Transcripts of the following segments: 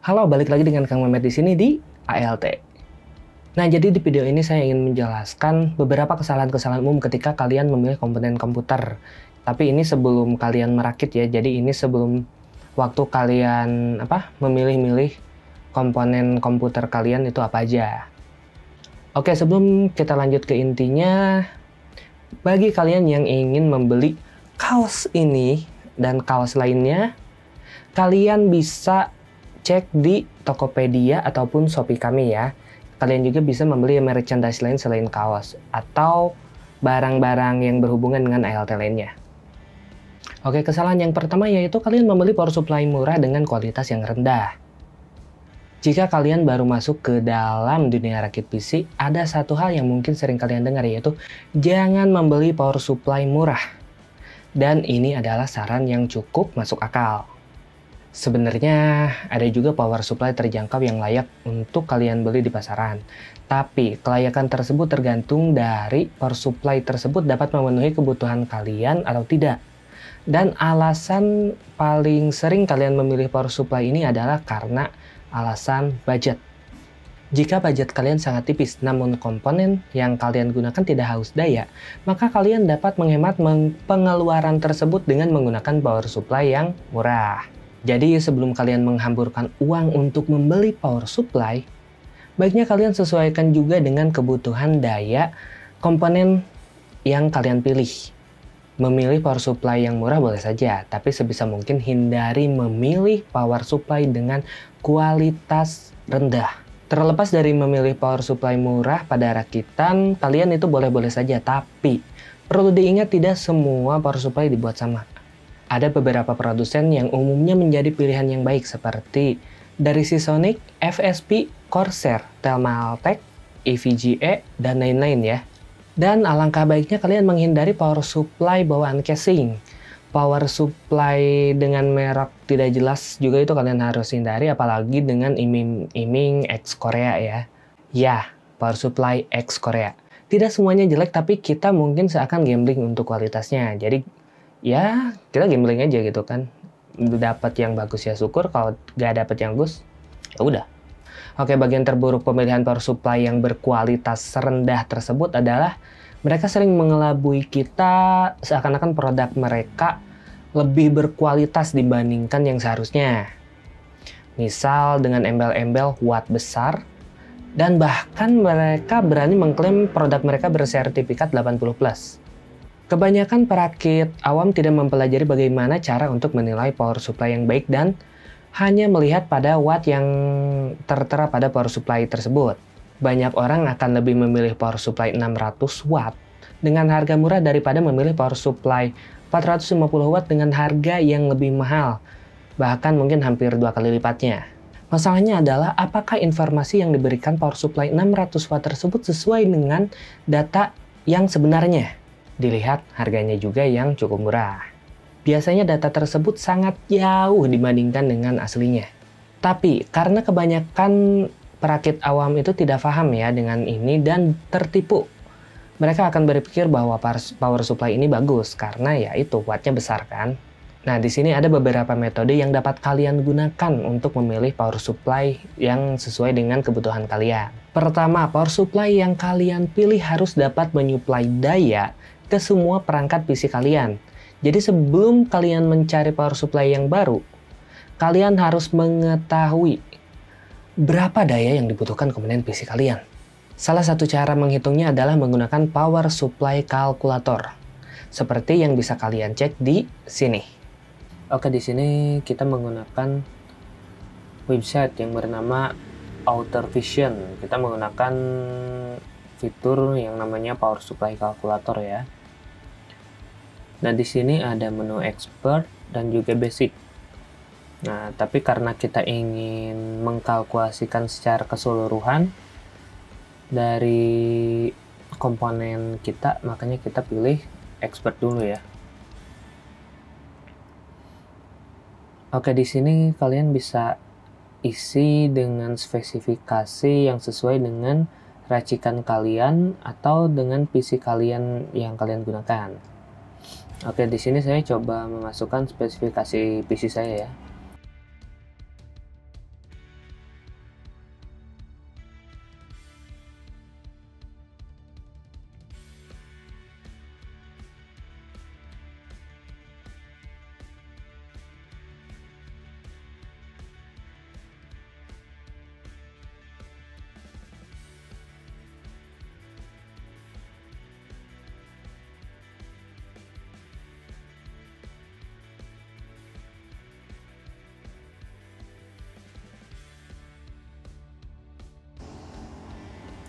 Halo, balik lagi dengan Kang Mehmet di sini di ALT. Nah, jadi di video ini saya ingin menjelaskan beberapa kesalahan-kesalahan umum ketika kalian memilih komponen komputer. Tapi ini sebelum kalian merakit ya. Jadi ini sebelum waktu kalian memilih-milih komponen komputer kalian itu apa aja. Oke, sebelum kita lanjut ke intinya, bagi kalian yang ingin membeli kaos ini dan kaos lainnya, kalian bisa cek di Tokopedia ataupun Shopee kami ya. Kalian juga bisa membeli merchandise lain selain kaos atau barang-barang yang berhubungan dengan ALT lainnya. Oke, kesalahan yang pertama yaitu kalian membeli power supply murah dengan kualitas yang rendah. Jika kalian baru masuk ke dalam dunia rakit PC, ada satu hal yang mungkin sering kalian dengar yaitu jangan membeli power supply murah. Dan ini adalah saran yang cukup masuk akal. Sebenarnya ada juga power supply terjangkau yang layak untuk kalian beli di pasaran. Tapi kelayakan tersebut tergantung dari power supply tersebut dapat memenuhi kebutuhan kalian atau tidak. Dan alasan paling sering kalian memilih power supply ini adalah karena alasan budget. Jika budget kalian sangat tipis namun komponen yang kalian gunakan tidak haus daya, maka kalian dapat menghemat pengeluaran tersebut dengan menggunakan power supply yang murah. Jadi sebelum kalian menghamburkan uang untuk membeli power supply, baiknya kalian sesuaikan juga dengan kebutuhan daya komponen yang kalian pilih. Memilih power supply yang murah boleh saja, tapi sebisa mungkin hindari memilih power supply dengan kualitas rendah. Terlepas dari memilih power supply murah pada rakitan, kalian itu boleh-boleh saja, tapi perlu diingat tidak semua power supply dibuat sama. Ada beberapa produsen yang umumnya menjadi pilihan yang baik seperti dari Seasonic, FSP, Corsair, Thermaltake, EVGA, dan lain-lain ya. Dan alangkah baiknya kalian menghindari power supply bawaan casing. Power supply dengan merek tidak jelas juga itu kalian harus hindari, apalagi dengan iming-iming ex Korea ya. Ya, power supply ex Korea. Tidak semuanya jelek, tapi kita mungkin seakan gambling untuk kualitasnya. Jadi ya kita gambling aja gitu kan. Dapat yang bagus ya syukur, kalau gak dapet yang bagus ya udah. Oke, bagian terburuk pemilihan power supply yang berkualitas rendah tersebut adalah mereka sering mengelabui kita seakan-akan produk mereka lebih berkualitas dibandingkan yang seharusnya. Misal dengan embel-embel watt besar, dan bahkan mereka berani mengklaim produk mereka bersertifikat 80+. Kebanyakan perakit awam tidak mempelajari bagaimana cara untuk menilai power supply yang baik dan hanya melihat pada watt yang tertera pada power supply tersebut. Banyak orang akan lebih memilih power supply 600 watt dengan harga murah daripada memilih power supply 450 watt dengan harga yang lebih mahal, bahkan mungkin hampir 2 kali lipatnya. Masalahnya adalah apakah informasi yang diberikan power supply 600 watt tersebut sesuai dengan data yang sebenarnya? Dilihat harganya juga yang cukup murah. Biasanya data tersebut sangat jauh dibandingkan dengan aslinya. Tapi karena kebanyakan perakit awam itu tidak paham ya dengan ini dan tertipu. Mereka akan berpikir bahwa power supply ini bagus karena ya itu wattnya besar kan. Nah, di sini ada beberapa metode yang dapat kalian gunakan untuk memilih power supply yang sesuai dengan kebutuhan kalian. Pertama, power supply yang kalian pilih harus dapat menyuplai daya ke semua perangkat PC kalian. Jadi sebelum kalian mencari power supply yang baru, kalian harus mengetahui berapa daya yang dibutuhkan komponen PC kalian. Salah satu cara menghitungnya adalah menggunakan power supply calculator, seperti yang bisa kalian cek di sini. Oke, di sini kita menggunakan website yang bernama Outer Vision. Kita menggunakan fitur yang namanya power supply calculator ya. Nah, di sini ada menu expert dan juga basic. Nah, tapi karena kita ingin mengkalkulasikan secara keseluruhan dari komponen kita, makanya kita pilih expert dulu ya. Oke, di sini kalian bisa isi dengan spesifikasi yang sesuai dengan racikan kalian atau dengan PC kalian yang kalian gunakan. Oke, di sini saya coba memasukkan spesifikasi PC saya ya.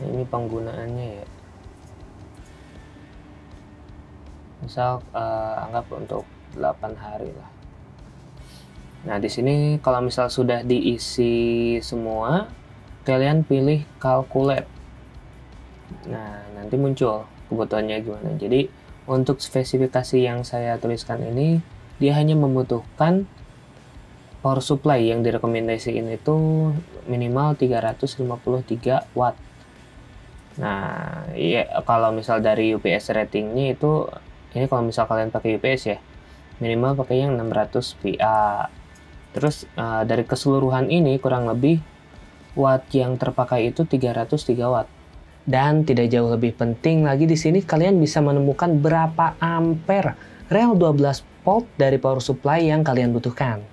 Nah, ini penggunaannya ya. Misal anggap untuk 8 hari lah. Nah, di sini kalau misal sudah diisi semua, kalian pilih calculate. Nah, nanti muncul kebutuhannya gimana. Jadi, untuk spesifikasi yang saya tuliskan ini, dia hanya membutuhkan power supply yang direkomendasiin itu minimal 353 watt. Nah, ya kalau misal dari UPS ratingnya itu, ini kalau misal kalian pakai UPS ya, minimal pakai yang 600 PA. Terus dari keseluruhan ini kurang lebih watt yang terpakai itu 303 watt. Dan tidak jauh lebih penting lagi di sini kalian bisa menemukan berapa ampere rel 12 volt dari power supply yang kalian butuhkan.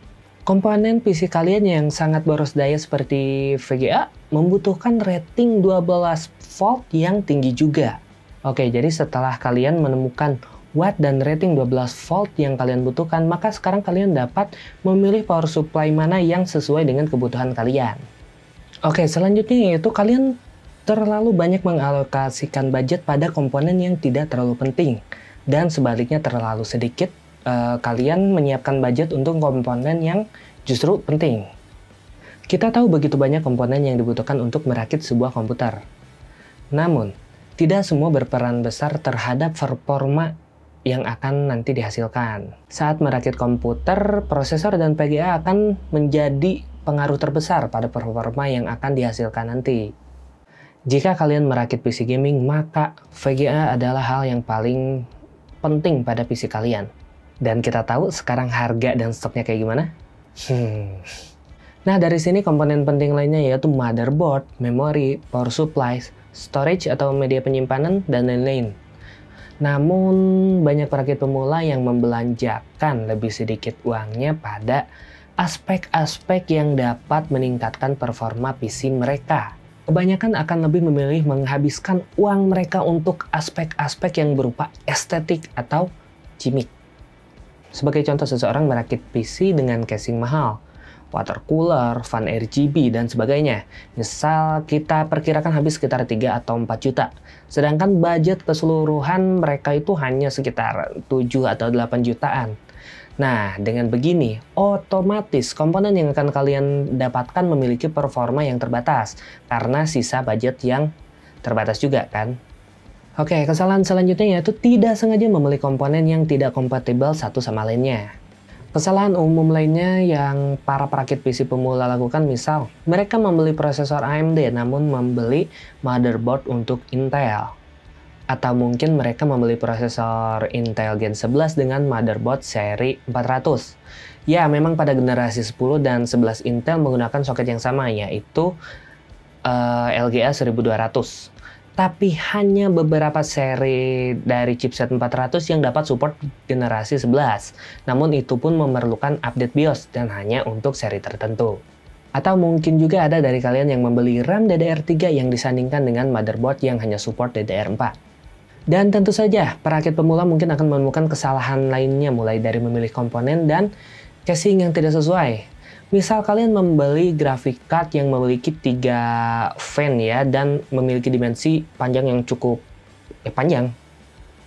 Komponen PC kalian yang sangat boros daya seperti VGA membutuhkan rating 12 volt yang tinggi juga. Oke, jadi setelah kalian menemukan watt dan rating 12 volt yang kalian butuhkan, maka sekarang kalian dapat memilih power supply mana yang sesuai dengan kebutuhan kalian. Oke, selanjutnya yaitu kalian terlalu banyak mengalokasikan budget pada komponen yang tidak terlalu penting, dan sebaliknya terlalu sedikit kalian menyiapkan budget untuk komponen yang justru penting. Kita tahu begitu banyak komponen yang dibutuhkan untuk merakit sebuah komputer. Namun, tidak semua berperan besar terhadap performa yang akan nanti dihasilkan. Saat merakit komputer, prosesor dan VGA akan menjadi pengaruh terbesar pada performa yang akan dihasilkan nanti. Jika kalian merakit PC gaming, maka VGA adalah hal yang paling penting pada PC kalian. Dan kita tahu sekarang harga dan stoknya kayak gimana? Nah, dari sini komponen penting lainnya yaitu motherboard, memori, power supply, storage atau media penyimpanan, dan lain-lain. Namun, banyak perakit pemula yang membelanjakan lebih sedikit uangnya pada aspek-aspek yang dapat meningkatkan performa PC mereka. Kebanyakan akan lebih memilih menghabiskan uang mereka untuk aspek-aspek yang berupa estetik atau gimmick. Sebagai contoh, seseorang merakit PC dengan casing mahal, water cooler, fan RGB, dan sebagainya. Misal kita perkirakan habis sekitar 3 atau 4 juta. Sedangkan budget keseluruhan mereka itu hanya sekitar 7 atau 8 jutaan. Nah, dengan begini, otomatis komponen yang akan kalian dapatkan memiliki performa yang terbatas, karena sisa budget yang terbatas juga kan. Oke, kesalahan selanjutnya yaitu tidak sengaja membeli komponen yang tidak kompatibel satu sama lainnya. Kesalahan umum lainnya yang para perakit PC pemula lakukan, misal mereka membeli prosesor AMD namun membeli motherboard untuk Intel. Atau mungkin mereka membeli prosesor Intel Gen 11 dengan motherboard seri 400. Ya, memang pada generasi 10 dan 11 Intel menggunakan soket yang sama, yaitu LGA 1200. Tapi hanya beberapa seri dari chipset 400 yang dapat support generasi 11. Namun itu pun memerlukan update BIOS dan hanya untuk seri tertentu. Atau mungkin juga ada dari kalian yang membeli RAM DDR3 yang disandingkan dengan motherboard yang hanya support DDR4. Dan tentu saja, perakit pemula mungkin akan menemukan kesalahan lainnya mulai dari memilih komponen dan casing yang tidak sesuai. Misal kalian membeli graphic card yang memiliki 3 fan ya, dan memiliki dimensi panjang yang cukup panjang.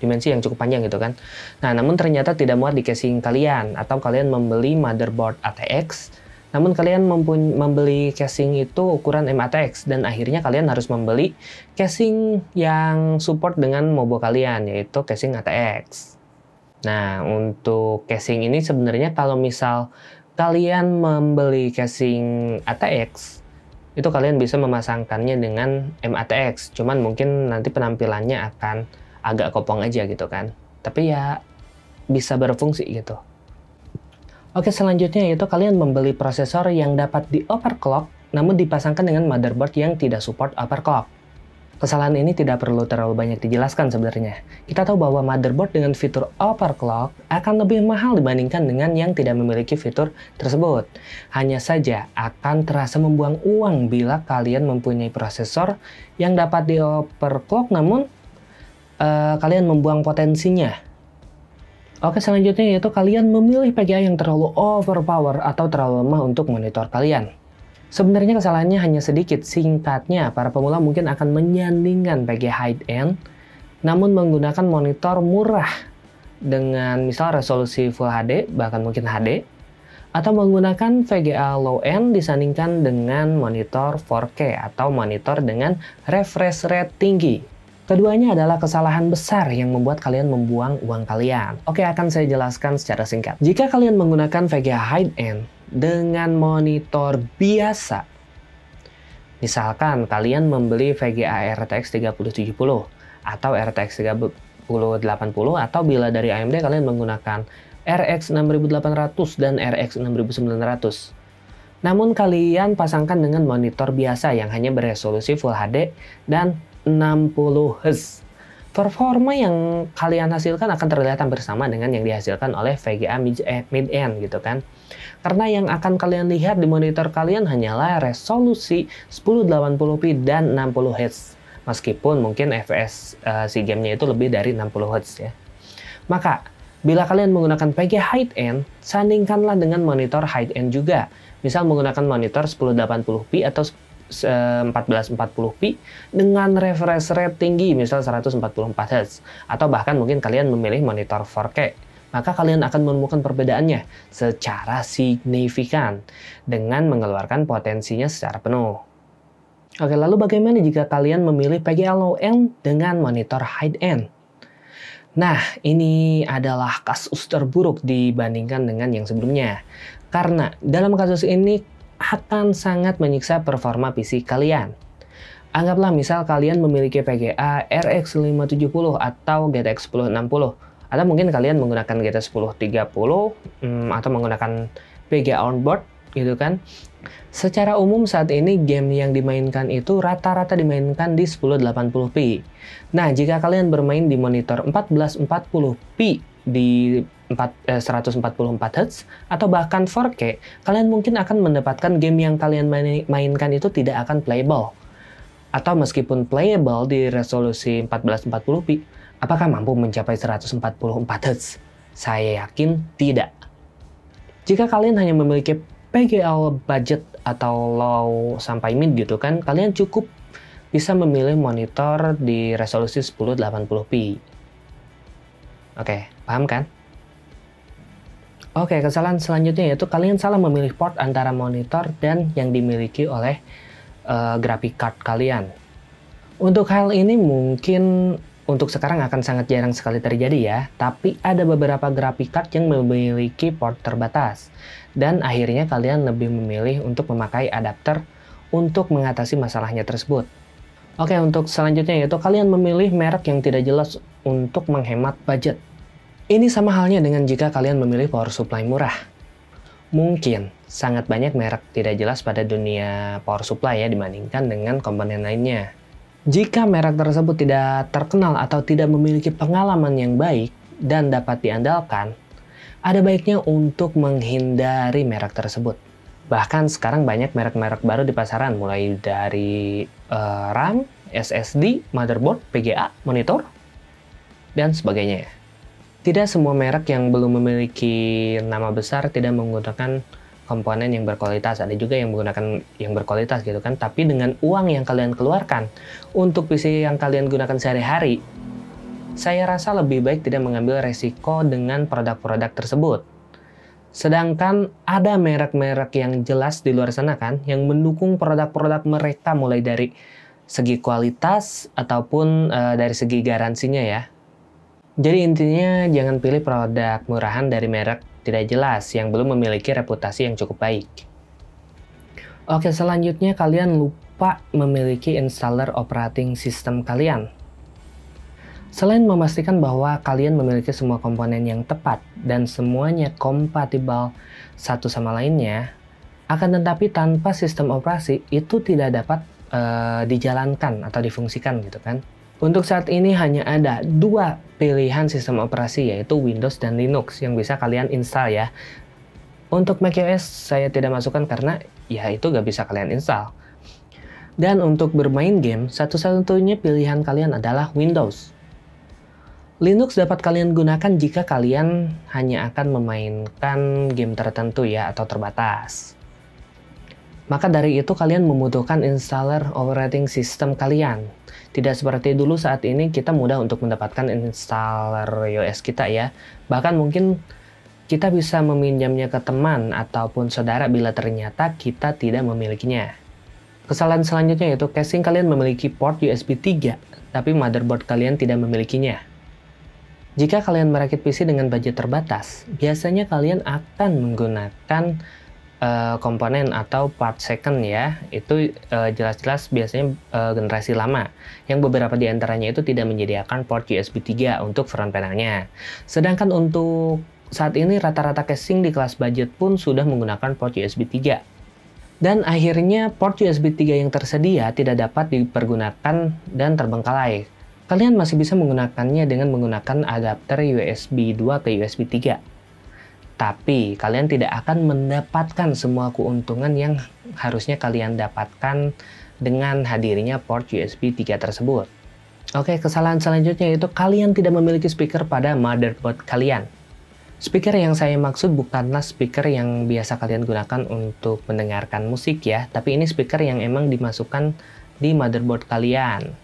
Dimensi yang cukup panjang gitu kan. Nah, namun ternyata tidak muat di casing kalian, atau kalian membeli motherboard ATX, namun kalian membeli casing itu ukuran MATX, dan akhirnya kalian harus membeli casing yang support dengan mobo kalian, yaitu casing ATX. Nah, untuk casing ini sebenarnya kalau misal kalian membeli casing ATX, itu kalian bisa memasangkannya dengan MATX. Cuman mungkin nanti penampilannya akan agak kopong aja gitu kan. Tapi ya bisa berfungsi gitu. Oke, selanjutnya yaitu kalian membeli prosesor yang dapat di overclock, namun dipasangkan dengan motherboard yang tidak support overclock. Kesalahan ini tidak perlu terlalu banyak dijelaskan sebenarnya. Kita tahu bahwa motherboard dengan fitur overclock akan lebih mahal dibandingkan dengan yang tidak memiliki fitur tersebut. Hanya saja akan terasa membuang uang bila kalian mempunyai prosesor yang dapat di overclock namun kalian membuang potensinya. Oke, selanjutnya yaitu kalian memilih PGA yang terlalu overpower atau terlalu lemah untuk monitor kalian. Sebenarnya kesalahannya hanya sedikit. Singkatnya, para pemula mungkin akan menyandingkan VGA high-end namun menggunakan monitor murah dengan misal resolusi Full HD, bahkan mungkin HD, atau menggunakan VGA low-end disandingkan dengan monitor 4K atau monitor dengan refresh rate tinggi. Keduanya adalah kesalahan besar yang membuat kalian membuang uang kalian. Oke, akan saya jelaskan secara singkat. Jika kalian menggunakan VGA high-end dengan monitor biasa, misalkan kalian membeli VGA RTX 3070 atau RTX 3080, atau bila dari AMD kalian menggunakan RX 6800 dan RX 6900. Namun kalian pasangkan dengan monitor biasa yang hanya beresolusi Full HD dan 60 Hz. Performa yang kalian hasilkan akan terlihat hampir sama dengan yang dihasilkan oleh VGA mid-end gitu kan. Karena yang akan kalian lihat di monitor kalian hanyalah resolusi 1080p dan 60 Hz. Meskipun mungkin FPS si gamenya itu lebih dari 60 Hz ya. Maka, bila kalian menggunakan VGA high-end, sandingkanlah dengan monitor high-end juga. Misal menggunakan monitor 1080p atau 1440p dengan refresh rate tinggi, misal 144 Hz. Atau bahkan mungkin kalian memilih monitor 4K. Maka kalian akan menemukan perbedaannya secara signifikan dengan mengeluarkan potensinya secara penuh. Oke, lalu bagaimana jika kalian memilih VGA low-end dengan monitor high-end? Nah, ini adalah kasus terburuk dibandingkan dengan yang sebelumnya. Karena dalam kasus ini akan sangat menyiksa performa PC kalian. Anggaplah misal kalian memiliki VGA RX 570 atau GTX 1060. Atau mungkin kalian menggunakan GTX 1030 atau menggunakan VGA onboard gitu kan. Secara umum saat ini game yang dimainkan itu rata-rata dimainkan di 1080p. Nah, jika kalian bermain di monitor 1440p di 144 Hz atau bahkan 4K, kalian mungkin akan mendapatkan game yang kalian mainkan itu tidak akan playable. Atau meskipun playable di resolusi 1440p, apakah mampu mencapai 144 Hz? Saya yakin tidak. Jika kalian hanya memiliki VGA budget atau low sampai mid gitu kan, kalian cukup bisa memilih monitor di resolusi 1080p. Oke, paham kan? Oke, kesalahan selanjutnya yaitu kalian salah memilih port antara monitor dan yang dimiliki oleh graphic card kalian. Untuk hal ini mungkin untuk sekarang akan sangat jarang sekali terjadi ya, tapi ada beberapa graphic card yang memiliki port terbatas. Dan akhirnya kalian lebih memilih untuk memakai adapter untuk mengatasi masalahnya tersebut. Oke, untuk selanjutnya yaitu kalian memilih merek yang tidak jelas untuk menghemat budget. Ini sama halnya dengan jika kalian memilih power supply murah. Mungkin sangat banyak merek tidak jelas pada dunia power supply ya dibandingkan dengan komponen lainnya. Jika merek tersebut tidak terkenal atau tidak memiliki pengalaman yang baik dan dapat diandalkan, ada baiknya untuk menghindari merek tersebut. Bahkan sekarang banyak merek-merek baru di pasaran, mulai dari RAM, SSD, motherboard, VGA, monitor, dan sebagainya. Tidak semua merek yang belum memiliki nama besar tidak menggunakan komponen yang berkualitas. Ada juga yang menggunakan yang berkualitas gitu kan. Tapi dengan uang yang kalian keluarkan untuk PC yang kalian gunakan sehari-hari, saya rasa lebih baik tidak mengambil resiko dengan produk-produk tersebut. Sedangkan ada merek-merek yang jelas di luar sana kan, yang mendukung produk-produk mereka mulai dari segi kualitas ataupun dari segi garansinya ya. Jadi intinya jangan pilih produk murahan dari merek tidak jelas yang belum memiliki reputasi yang cukup baik. Oke, selanjutnya kalian lupa memiliki installer operating system kalian. Selain memastikan bahwa kalian memiliki semua komponen yang tepat dan semuanya kompatibel satu sama lainnya, akan tetapi tanpa sistem operasi itu tidak dapat dijalankan atau difungsikan gitu kan. Untuk saat ini hanya ada dua pilihan sistem operasi yaitu Windows dan Linux yang bisa kalian install ya. Untuk macOS saya tidak masukkan karena ya itu gak bisa kalian install. Dan untuk bermain game, satu-satunya pilihan kalian adalah Windows. Linux dapat kalian gunakan jika kalian hanya akan memainkan game tertentu ya atau terbatas. Maka dari itu kalian membutuhkan installer operating system kalian. Tidak seperti dulu, saat ini kita mudah untuk mendapatkan installer iOS kita ya. Bahkan mungkin kita bisa meminjamnya ke teman ataupun saudara bila ternyata kita tidak memilikinya. Kesalahan selanjutnya yaitu casing kalian memiliki port USB 3, tapi motherboard kalian tidak memilikinya. Jika kalian merakit PC dengan budget terbatas, biasanya kalian akan menggunakan komponen atau part second ya. Itu jelas-jelas biasanya generasi lama, yang beberapa di antaranya itu tidak menyediakan port USB 3 untuk front panelnya. Sedangkan untuk saat ini rata-rata casing di kelas budget pun sudah menggunakan port USB 3. Dan akhirnya port USB 3 yang tersedia tidak dapat dipergunakan dan terbengkalai. Kalian masih bisa menggunakannya dengan menggunakan adapter USB 2 ke USB 3. Tapi kalian tidak akan mendapatkan semua keuntungan yang harusnya kalian dapatkan dengan hadirnya port USB 3 tersebut. Oke, kesalahan selanjutnya yaitu kalian tidak memiliki speaker pada motherboard kalian. Speaker yang saya maksud bukanlah speaker yang biasa kalian gunakan untuk mendengarkan musik ya, tapi ini speaker yang emang dimasukkan di motherboard kalian.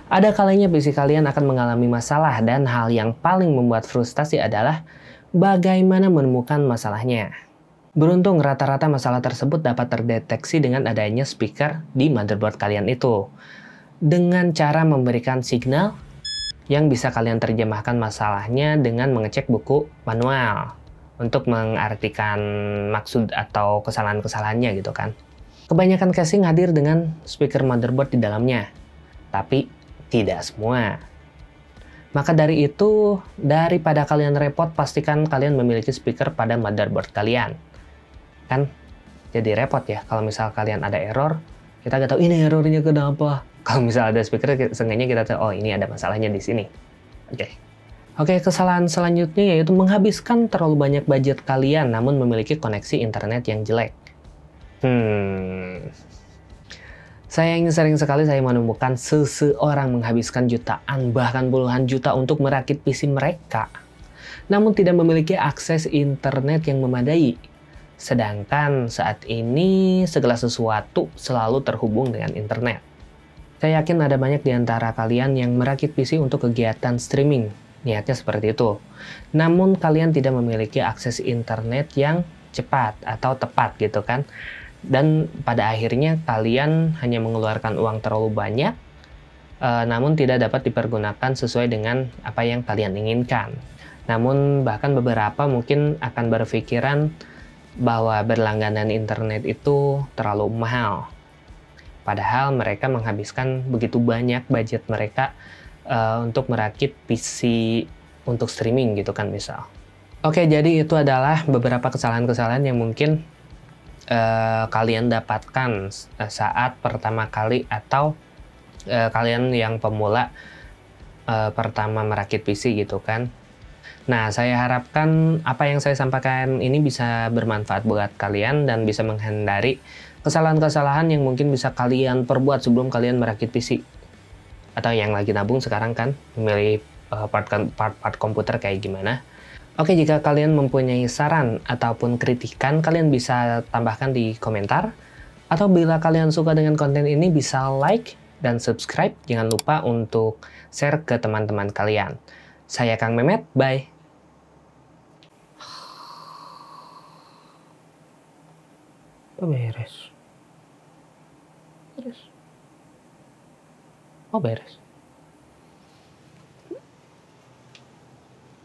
Ada kalanya PC kalian akan mengalami masalah dan hal yang paling membuat frustasi adalah bagaimana menemukan masalahnya. Beruntung rata-rata masalah tersebut dapat terdeteksi dengan adanya speaker di motherboard kalian itu. Dengan cara memberikan signal yang bisa kalian terjemahkan masalahnya dengan mengecek buku manual untuk mengartikan maksud atau kesalahan-kesalahannya gitu kan. Kebanyakan casing hadir dengan speaker motherboard di dalamnya, tapi tidak semua. Maka dari itu, daripada kalian repot, pastikan kalian memiliki speaker pada motherboard kalian. Kan jadi repot ya kalau misal kalian ada error, kita nggak tahu ini errornya kenapa. Kalau misal ada speaker, seenggaknya kita tahu, oh ini ada masalahnya di sini. Oke, kesalahan selanjutnya yaitu menghabiskan terlalu banyak budget kalian namun memiliki koneksi internet yang jelek. Sayangnya sering sekali saya menemukan seseorang menghabiskan jutaan bahkan puluhan juta untuk merakit PC mereka, namun tidak memiliki akses internet yang memadai. Sedangkan saat ini segala sesuatu selalu terhubung dengan internet. Saya yakin ada banyak di antara kalian yang merakit PC untuk kegiatan streaming. Niatnya seperti itu. Namun kalian tidak memiliki akses internet yang cepat atau tepat gitu kan. Dan pada akhirnya kalian hanya mengeluarkan uang terlalu banyak, namun tidak dapat dipergunakan sesuai dengan apa yang kalian inginkan. Namun bahkan beberapa mungkin akan berpikiran bahwa berlangganan internet itu terlalu mahal. Padahal mereka menghabiskan begitu banyak budget mereka untuk merakit PC untuk streaming gitu kan misal. Oke, jadi itu adalah beberapa kesalahan-kesalahan yang mungkin kalian dapatkan saat pertama kali atau kalian yang pemula pertama merakit PC gitu kan. Nah, saya harapkan apa yang saya sampaikan ini bisa bermanfaat buat kalian dan bisa menghindari kesalahan-kesalahan yang mungkin bisa kalian perbuat sebelum kalian merakit PC. Atau yang lagi nabung sekarang kan, memilih part komputer kayak gimana. Oke, jika kalian mempunyai saran ataupun kritikan, kalian bisa tambahkan di komentar. Atau bila kalian suka dengan konten ini, bisa like dan subscribe. Jangan lupa untuk share ke teman-teman kalian. Saya Kang Mehmet, bye. Beres. Oh, beres.